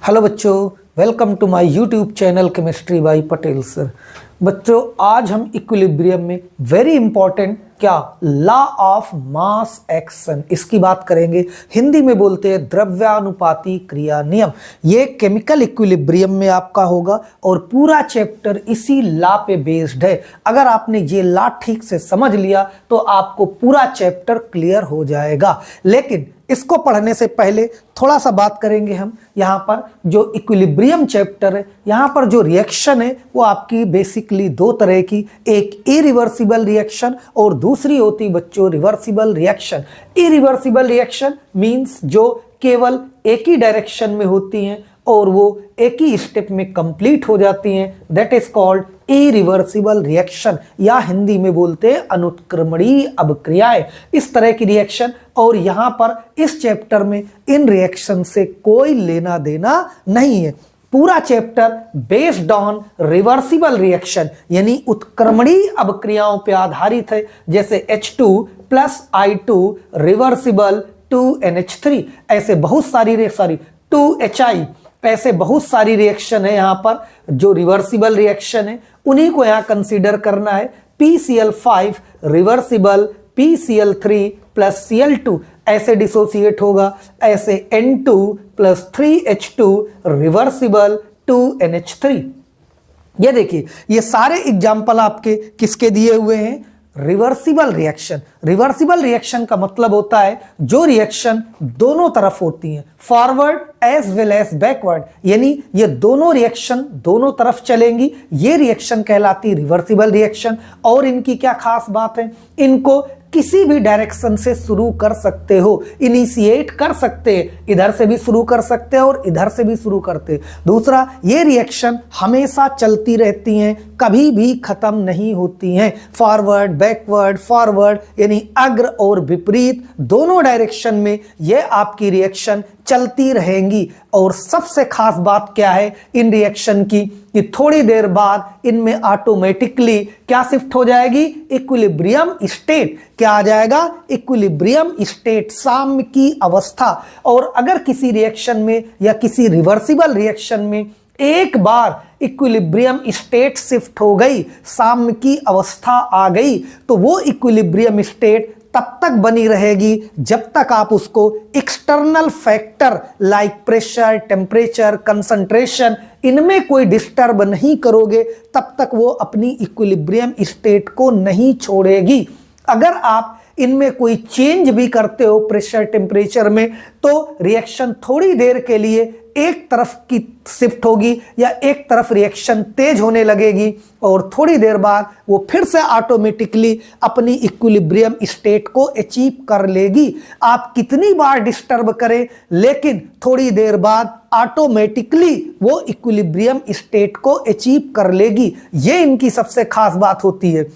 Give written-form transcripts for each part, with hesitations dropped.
Hello बच्चों, welcome to my YouTube channel chemistry by Patel sir. बच्चों, आज हम इक्विलिब्रियम में वेरी इंपॉर्टेंट क्या लॉ ऑफ मास एक्शन इसकी बात करेंगे। हिंदी में बोलते हैं द्रव्यानुपाती क्रिया नियम। ये केमिकल इक्विलिब्रियम में आपका होगा और पूरा चैप्टर इसी लॉ पे बेस्ड है। अगर आपने ये लॉ ठीक से समझ लिया तो आपको पूरा चैप्टर क्लियर हो जाएगा। लेकिन इसको पढ़ने से पहले थोड़ा सा बात करेंगे हम। यहाँ पर जो इक्विलिब्रियम चैप्टर है, यहाँ पर जो रिएक्शन है वो आपकी बेसिकली दो तरह की, एक इरिवर्सिबल रिएक्शन और दूसरी होती बच्चों reversible reaction. Irreversible reaction means जो केवल एक ही डायरेक्शन में होती हैं और वो एक ही स्टेप में कंप्लीट हो जाती हैं, that is called irreversible reaction, या हिंदी में बोलते हैं अनुत्क्रमणीय अभिक्रियाएं। इस तरह की रिएक्शन, और यहाँ पर इस चैप्टर में इन रिएक्शन से कोई लेना देना नहीं है। पूरा chapter based on reversible reaction यानी उत्क्रमणीय अभिक्रियाओं पे आधारित है, जैसे H2 plus I2 reversible 2NH3, ऐसे बहुत सारी 2HI, ऐसे बहुत सारी रिएक्शन है यहाँ पर जो रिवर्सिबल रिएक्शन है, उन्हीं को यहाँ कंसीडर करना है। PCl5 reversible PCl3 plus Cl2 ऐसे डिसोसिएट होगा, ऐसे N2 plus 3H2 reversible 2NH3। ये देखिए, ये सारे एग्जाम्पल आपके किसके दिए हुए हैं, रिवर्सिबल रिएक्शन। रिवर्सिबल रिएक्शन का मतलब होता है जो रिएक्शन दोनों तरफ होती हैं, forward as well as backward, यानी ये दोनों रिएक्शन दोनों तरफ चलेंगी, ये रिएक्शन कहलाती है रिवर्सिबल रिएक्शन। और इनकी क्या खास बात है, इनको किसी भी डायरेक्शन से शुरू कर सकते हो, इनिशिएट कर सकते हैं, इधर से भी शुरू कर सकते हैं और इधर से भी शुरू करते हैं। दूसरा, ये रिएक्शन हमेशा चलती रहती हैं, कभी भी खत्म नहीं होती हैं। फॉरवर्ड बैकवर्ड, फॉरवर्ड यानी अग्र और विपरीत दोनों डायरेक्शन में ये आपकी रिएक्शन चलती रहेंगी। और सबसे खास बात क्या है इन रिएक्शन की, कि थोड़ी देर बाद इनमें ऑटोमेटिकली क्या शिफ्ट हो जाएगी, इक्विलिब्रियम स्टेट। क्या आ जाएगा, इक्विलिब्रियम स्टेट, साम्य की अवस्था। और अगर किसी रिएक्शन में या किसी रिवर्सिबल रिएक्शन में एक बार इक्विलिब्रियम स्टेट शिफ्ट हो गई, साम्य की अवस्था आ गई, तो वो इक्विलिब्रियम स्टेट तब तक बनी रहेगी जब तक आप उसको external factor like pressure, temperature, concentration इनमें कोई डिस्टर्ब नहीं करोगे, तब तक वो अपनी इक्विलिब्रियम स्टेट को नहीं छोड़ेगी। अगर आप इनमें कोई चेंज भी करते हो प्रेशर, टेम्परेचर में, तो रिएक्शन थोड़ी देर के लिए एक तरफ की शिफ्ट होगी या एक तरफ रिएक्शन तेज होने लगेगी और थोड़ी देर बाद वो फिर से ऑटोमेटिकली अपनी इक्विलिब्रियम स्टेट को अचीव कर लेगी। आप कितनी बार डिस्टर्ब करें, लेकिन थोड़ी देर बाद ऑटोमेटिकली वो इक्विलिब्रियम स्टेट को अचीव कर लेगी। ये इनकी सबसे खास बात होती है।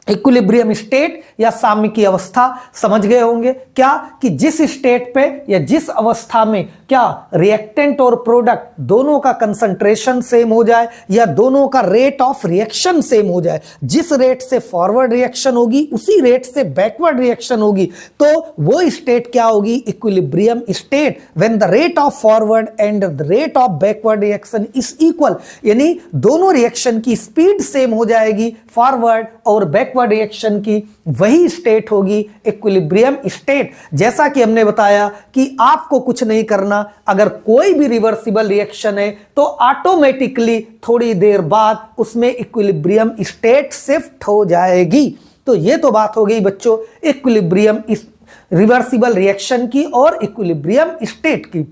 इक्विलिब्रियम स्टेट या साम्य की अवस्था समझ गए होंगे क्या, कि जिस स्टेट पे या जिस अवस्था में क्या रिएक्टेंट और प्रोडक्ट दोनों का कंसंट्रेशन सेम हो जाए या दोनों का रेट ऑफ रिएक्शन सेम हो जाए। जिस रेट से फॉरवर्ड रिएक्शन होगी उसी रेट से बैकवर्ड रिएक्शन होगी, तो वो स्टेट क्या होगी, equilibrium state, when the rate of forward and the rate of backward reaction is equal, यानी दोनों रिएक्शन की स्पीड सेम हो जाएगी, फॉरवर्ड और बैकवर्ड रिएक्शन की, वही स्टेट होगी इक्विलिब्रियम स्टेट। जैसा कि हमने बताया कि आपको कुछ नहीं करना, अगर कोई भी रिवर्सिबल रिएक्शन है तो ऑटोमेटिकली थोड़ी देर बाद उसमें इक्विलिब्रियम स्टेट शिफ्ट हो जाएगी। तो ये तो बात हो गई बच्चों इक्विलिब्रियम रिवर्सिबल रिएक्शन की और इक्विलिब्रियम स्टेट की।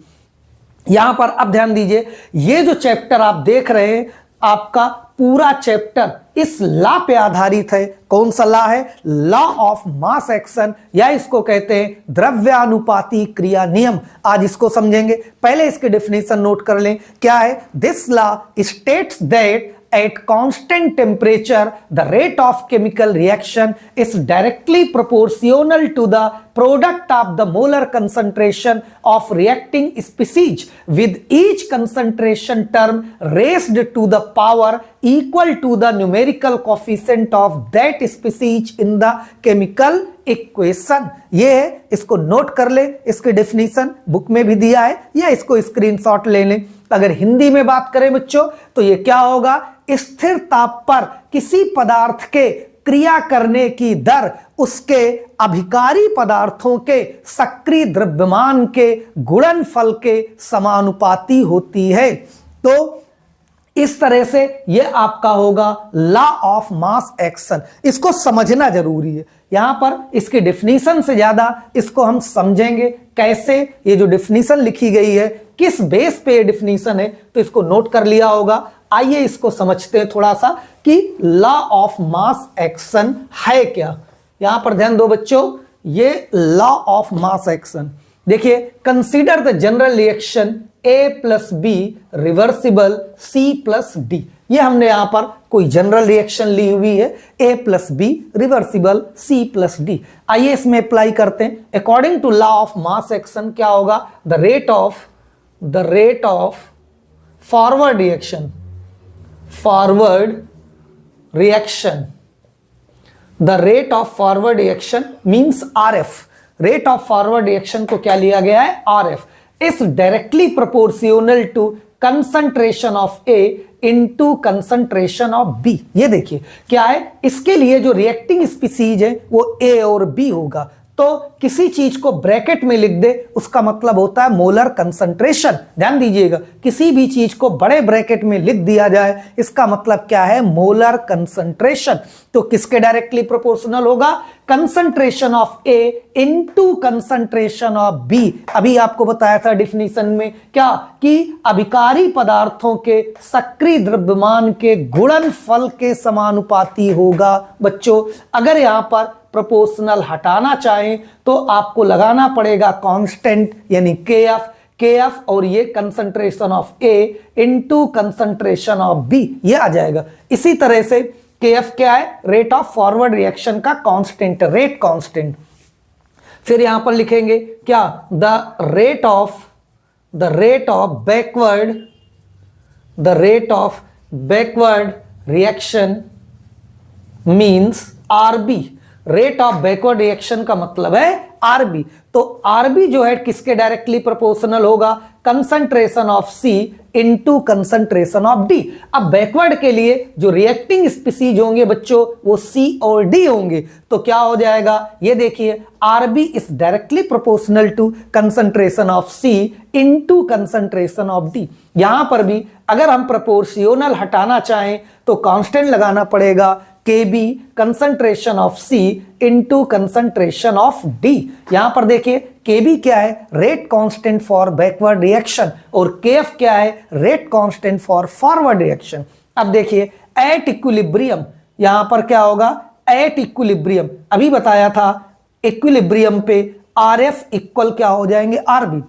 यहां पर अब ध्यान दीजिए, ये जो चैप्टर आप देख रहे हैं, आपका पूरा चैप्टर इस लॉ पे आधारित है। कौन सा लॉ है, लॉ ऑफ मास एक्शन, या इसको कहते हैं द्रव्यानुपाती क्रिया नियम। आज इसको समझेंगे। पहले इसके डेफिनेशन नोट कर लें। क्या है, this law states that at constant temperature the rate of chemical reaction is directly proportional to the product of the molar concentration of reacting species, with each concentration term raised to the power equal to the numerical coefficient of that species in the chemical equation. ये है, इसको note कर ले। इसकी definition book में भी दिया है या इसको स्क्रीनशॉट ले लें। अगर हिंदी में बात करें बच्चों तो ये क्या होगा, स्थिर ताप पर किसी पदार्थ के क्रिया करने की दर उसके अभिकारी पदार्थों के सक्रिय द्रव्यमान के गुणनफल के समानुपाती होती है। तो इस तरह से ये आपका होगा लॉ ऑफ मास एक्शन। इसको समझना जरूरी है। यहां पर इसके डेफिनेशन से ज्यादा इसको हम समझेंगे कैसे, ये जो डेफिनेशन लिखी गई है किस बेस पे ये डेफिनेशन है, तो इसको नोट कर लिया होगा। आइए इसको समझते हैं थोड़ा सा कि लॉ ऑफ मास एक्शन है क्या। यहां पर ध्यान दो बच्चों, ये लॉ ऑफ मास एक्शन देखिए, consider the general reaction A plus B reversible C plus D. ये हमने यहां पर कोई जनरल रिएक्शन ली हुई है, A plus B reversible C plus D. आइए इसमें अप्लाई करते हैं। According to law of mass action क्या होगा, the rate of forward reaction the rate of forward reaction means RF। Rate of forward reaction को क्या लिया गया है, RF is directly proportional to concentration of A into concentration of B। ये देखिए क्या है, इसके लिए जो रिएक्टिंग स्पीसीज है वो A और B होगा। तो किसी चीज को ब्रैकेट में लिख दे उसका मतलब होता है मोलर कंसंट्रेशन। ध्यान दीजिएगा, किसी भी चीज को बड़े ब्रैकेट में लिख दिया जाए इसका मतलब क्या है, मोलर कंसंट्रेशन। तो किसके डायरेक्टली प्रोपोर्शनल होगा, concentration of A into concentration of B. अभी आपको बताया था डिफिनीशन में क्या, कि अभिकारी पदार्थों के सक्रिय द्रव्यमान के गुणनफल के समानुपाती होगा। बच्चों अगर यहां पर प्रोपोर्शनल हटाना चाहें तो आपको लगाना पड़ेगा कांस्टेंट यानी KF और ये concentration of A into concentration of B ये आ जाएगा। इसी तरह से KF क्या है, रेट ऑफ फॉरवर्ड रिएक्शन का कांस्टेंट, रेट कांस्टेंट। फिर यहां पर लिखेंगे क्या, the rate of backward reaction means RB। Rate of backward reaction का मतलब है RB। तो RB जो है किसके डायरेक्टली प्रोपोर्शनल होगा, concentration of C into concentration of D। अब बैकवर्ड के लिए जो रिएक्टिंग स्पीसीज होंगे बच्चों वो C और D होंगे। तो क्या हो जाएगा, ये देखिए RB is directly proportional to concentration of C into concentration of D। यहां पर भी अगर हम प्रोपोर्शनल हटाना चाहें तो कांस्टेंट लगाना पड़ेगा KB concentration of C into concentration of D। यहां पर देखिए KB क्या है, rate constant for backward reaction, और KF क्या है, rate constant for forward reaction. अब देखिए एट इक्विलिब्रियम, यहां पर क्या होगा, एट इक्विलिब्रियम अभी बताया था, इक्विलिब्रियम पे RF इक्वल क्या हो जाएंगे, RB।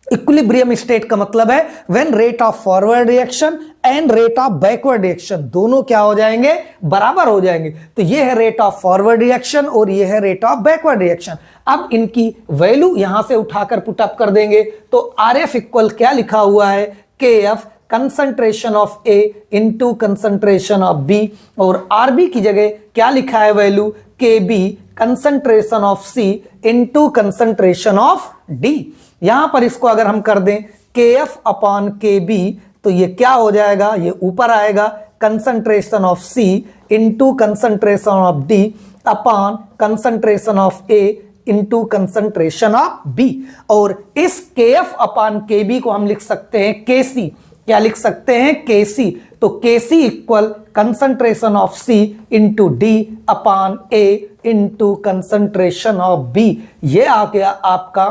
इक्विलिब्रियम स्टेट का मतलब है when rate of forward reaction and rate of backward reaction दोनों क्या हो जाएंगे, बराबर हो जाएंगे। तो ये है रेट ऑफ फॉरवर्ड रिएक्शन और ये है रेट ऑफ बैकवर्ड रिएक्शन। अब इनकी वैल्यू यहां से उठाकर पुट अप कर देंगे तो RF इक्वल क्या लिखा हुआ है, KF concentration of A into concentration of B, और RB की जगह क्या लिखा है value, KB concentration of C into concentration of D। यहां पर इसको अगर हम कर दें KF अपॉन KB तो ये क्या हो जाएगा, ये ऊपर आएगा concentration of C into concentration of D upon concentration of A into concentration of B। और इस KF अपॉन KB को हम लिख सकते हैं KC। क्या लिख सकते हैं, KC। तो KC equal concentration of C into D upon A into concentration of B। ये आ गया आपका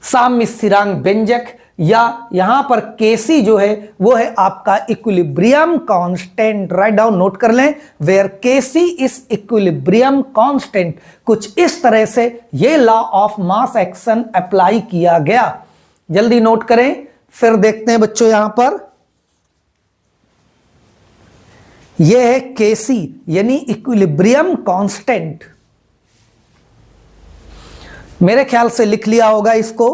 साम्य स्थिरांक व्यंजक, या यहां पर Kc जो है वो है आपका equilibrium constant. Write down, note कर लें, where Kc is equilibrium constant. कुछ इस तरह से ये law of mass action apply किया गया। जल्दी नोट करें, फिर देखते हैं बच्चों यहां पर ये है Kc यानी इक्विलिब्रियम कांस्टेंट। मेरे ख्याल से लिख लिया होगा इसको,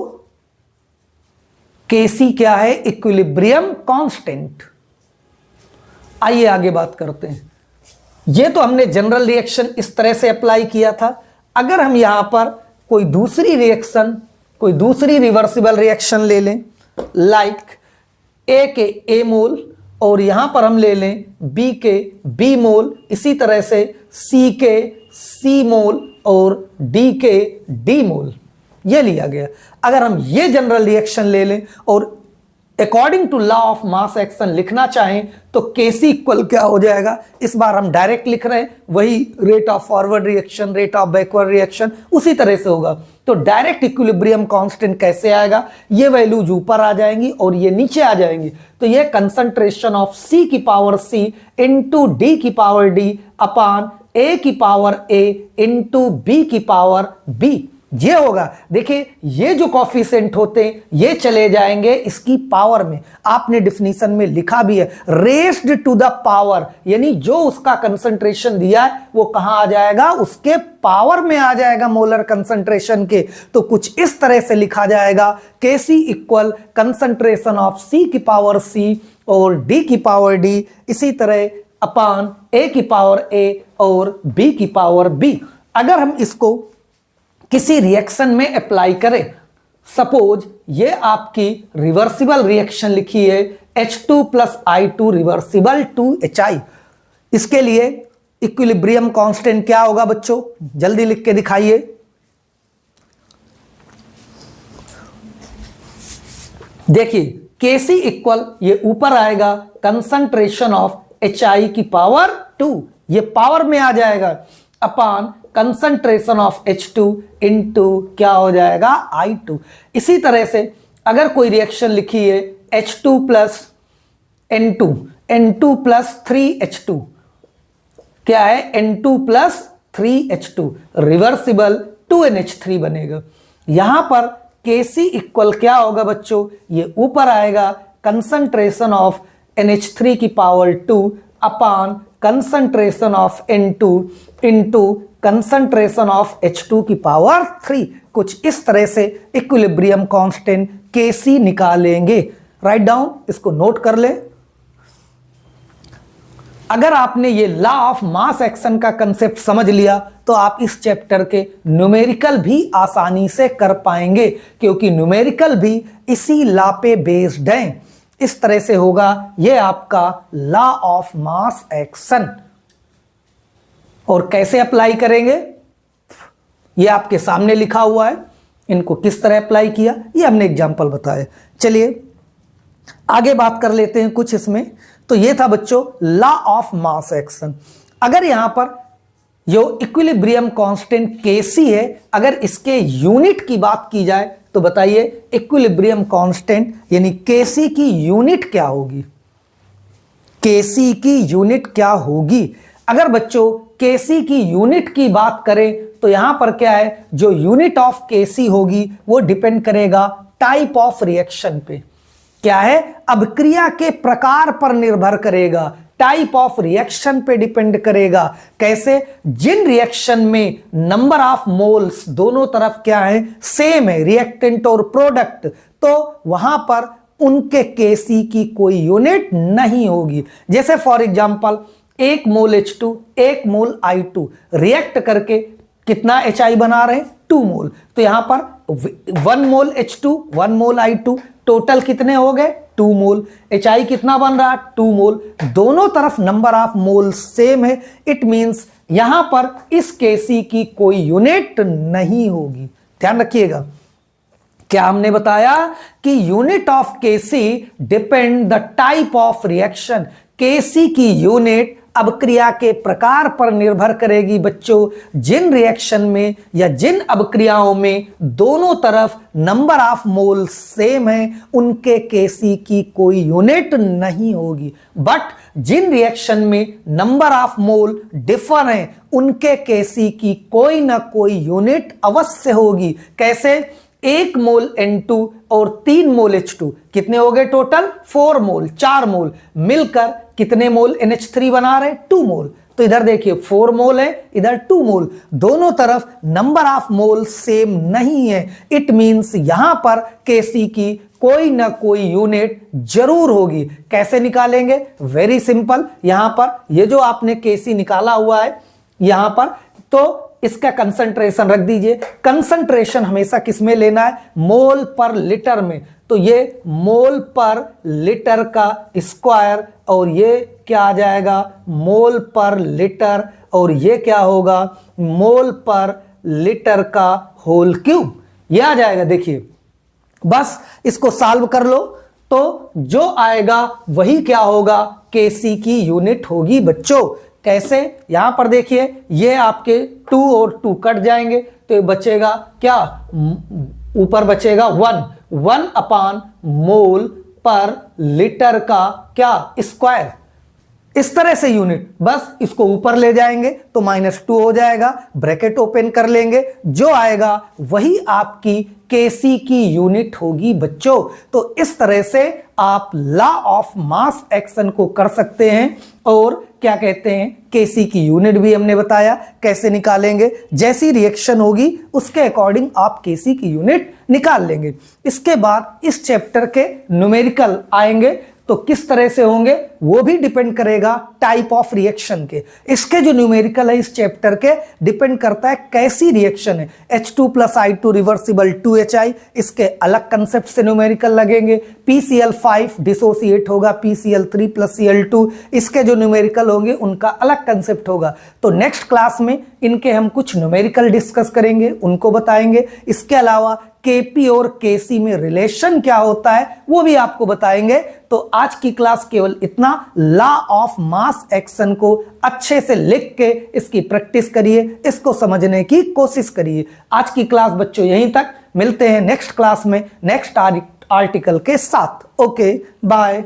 Kc क्या है, इक्विलिब्रियम कांस्टेंट। आइए आगे बात करते हैं। ये तो हमने जनरल रिएक्शन इस तरह से अप्लाई किया था। अगर हम यहां पर कोई दूसरी रिएक्शन, कोई दूसरी रिवर्सिबल रिएक्शन ले लें, लाइक ए के ए मोल और यहां पर हम ले लें बी के बी मोल, इसी तरह से सी के सी मोल और डी के डी मोल, ये लिया गया। अगर हम ये जनरल रिएक्शन ले लें और according to law of mass action लिखना चाहें तो Kc इक्वल क्या हो जाएगा, इस बार हम डायरेक्ट लिख रहे हैं, वही rate of forward reaction, rate of backward reaction उसी तरह से होगा। तो डायरेक्ट इक्विलिब्रियम कांस्टेंट कैसे आएगा, ये वैल्यूज ऊपर आ जाएंगी और ये नीचे आ जाएंगी। तो ये कंसंट्रेशन ऑफ C की पावर C इंटू D की पावर D अपान A की पावर A इंटू B की पावर B, ये होगा। देखिए ये जो कॉफिशिएंट होते हैं ये चले जाएंगे इसकी पावर में, आपने डिफिनीशन में लिखा भी है रेस्ड टू द पावर, यानी जो उसका कंसंट्रेशन दिया है वो कहां आ जाएगा, उसके पावर में आ जाएगा मोलर कंसंट्रेशन के। तो कुछ इस तरह से लिखा जाएगा Kc equal concentration of C की पावर C और D की पावर D, इसी तरह अपान A की पावर A और B की पावर B। अगर हम इसको किसी रिएक्शन में अप्लाई करें, सपोज ये आपकी रिवर्सिबल रिएक्शन लिखी है H2 plus I2 reversible to HI, इसके लिए इक्विलिब्रियम कांस्टेंट क्या होगा बच्चों, जल्दी लिख के दिखाइए। देखिए Kc इक्वल ये ऊपर आएगा कंसंट्रेशन ऑफ HI की पावर 2, ये पावर में आ जाएगा, अपान कंसंट्रेशन ऑफ H2 इंटू क्या हो जाएगा I2। इसी तरह से अगर कोई रिएक्शन लिखी है H2 plus N2, N2 plus 3H2, क्या है N2 plus 3H2 reversible 2NH3 बनेगा। यहां पर Kc इक्वल क्या होगा बच्चों, ये ऊपर आएगा कंसंट्रेशन ऑफ NH3 की power 2 upon concentration of N2 into concentration of H2 की पावर 3। कुछ इस तरह से इक्विलिब्रियम कांस्टेंट Kc निकालेंगे। राइट डाउन, इसको नोट कर ले। अगर आपने ये लॉ ऑफ मास एक्शन का कंसेप्ट समझ लिया तो आप इस चैप्टर के न्यूमेरिकल भी आसानी से कर पाएंगे, क्योंकि न्यूमेरिकल भी इसी लॉ पे बेस्ड है। इस तरह से होगा ये आपका लॉ ऑफ मास एक्शन। और कैसे अप्लाई करेंगे ये आपके सामने लिखा हुआ है, इनको किस तरह अप्लाई किया ये हमने एग्जांपल बताया। चलिए आगे बात कर लेते हैं कुछ इसमें। तो ये था बच्चों लॉ ऑफ मास एक्शन। अगर यहां पर जो इक्विलिब्रियम कांस्टेंट Kc है, अगर इसके यूनिट की बात की जाए तो बताइए इक्विलिब्रियम कांस्टेंट यानी Kc की यूनिट क्या होगी, Kc की यूनिट क्या होगी। अगर बच्चों Kc की यूनिट की बात करें तो यहां पर क्या है, जो यूनिट ऑफ Kc होगी वो डिपेंड करेगा टाइप ऑफ रिएक्शन पे। क्या है, अभिक्रिया के प्रकार पर निर्भर करेगा, टाइप ऑफ रिएक्शन पे डिपेंड करेगा। कैसे, जिन रिएक्शन में नंबर ऑफ मोल्स दोनों तरफ क्या है सेम है, रिएक्टेंट और प्रोडक्ट, तो वहां पर उनके Kc की कोई यूनिट नहीं होगी। जैसे for example 1 mole H2 1 mole I2 react करके कितना HI बना रहे हैं 2 मोल, तो यहां पर 1 मोल H2 1 मोल I2 टोटल कितने हो गए 2 मोल। HI कितना बन रहा 2 मोल, दोनों तरफ नंबर ऑफ मोल सेम है। इट मींस यहां पर इस Kc की कोई यूनिट नहीं होगी। ध्यान रखिएगा क्या हमने बताया कि unit of Kc depend the type of reaction. Kc की यूनिट अभिक्रिया के प्रकार पर निर्भर करेगी बच्चों। जिन रिएक्शन में या जिन अभिक्रियाओं में दोनों तरफ नंबर ऑफ मोल सेम है उनके Kc की कोई यूनिट नहीं होगी। बट जिन रिएक्शन में नंबर ऑफ मोल डिफर हैं उनके Kc की कोई ना कोई यूनिट अवश्य होगी। कैसे, 1 मोल N2 और 3 मोल H2 कितने हो गए टोटल 4 मोल, 4 मोल मिलकर कितने मोल NH3 बना रहे 2 मोल। तो इधर देखिए 4 मोल है, इधर 2 मोल, दोनों तरफ नंबर ऑफ मोल सेम नहीं है। इट मींस यहां पर Kc की कोई ना कोई यूनिट जरूर होगी। कैसे निकालेंगे, वेरी सिंपल। यहां पर ये जो आपने Kc निकाला हुआ है यहां पर, तो इसका कंसंट्रेशन रख दीजिए। कंसंट्रेशन हमेशा किस में लेना है? मोल पर लीटर में। तो ये मोल पर लीटर का स्क्वायर, और ये क्या आ जाएगा? मोल पर लीटर, और ये क्या होगा? मोल पर लीटर का होल क्यूब, ये आ जाएगा। देखिए बस इसको सॉल्व कर लो तो जो आएगा वही क्या होगा? केसी की यूनिट होगी बच्चों। कैसे? यहां पर देखिए ये आपके 2 और 2 कट जाएंगे तो ये बचेगा क्या? ऊपर बचेगा 1 अपान मोल पर लीटर का क्या? स्क्वायर। इस तरह से यूनिट, बस इसको ऊपर ले जाएंगे तो -2 हो जाएगा, ब्रैकेट ओपन कर लेंगे, जो आएगा वही आपकी केसी की यूनिट होगी बच्चों। तो इस तरह से आप लॉ ऑफ मास एक्शन को कर सकते हैं। और क्या कहते हैं? केसी की यूनिट भी हमने बताया कैसे निकालेंगे। जैसी रिएक्शन होगी उसके अकॉर्डिंग आप केसी की यूनिट निकाल लेंगे। इसके बाद इस चैप्टर के न्यूमेरिकल आएंगे, तो किस तरह से होंगे वो भी डिपेंड करेगा टाइप ऑफ रिएक्शन के। इसके जो न्यूमेरिकल है इस चैप्टर के डिपेंड करता है कैसी रिएक्शन है। H2 + I2 रिवर्सिबल 2HI, इसके अलग कंसेप्ट से न्यूमेरिकल लगेंगे। PCl5 डिसोसिएट होगा PCl3 + Cl2, इसके जो न्यूमेरिकल होंगे उनका अलग कंसेप्ट होगा। तो नेक्स्ट क्लास में इनके हम कुछ न्यूमेरिकल डिस्कस करेंगे, उनको बताएंगे। इसके अलावा केपी और केसी में रिलेशन क्या होता है वो भी आपको बताएंगे। तो आज की क्लास केवल इतना। लॉ ऑफ मास एक्शन को अच्छे से लिख के इसकी प्रैक्टिस करिए, इसको समझने की कोशिश करिए। आज की क्लास बच्चों यहीं तक, मिलते हैं नेक्स्ट क्लास में नेक्स्ट आर्टिकल के साथ। Okay bye.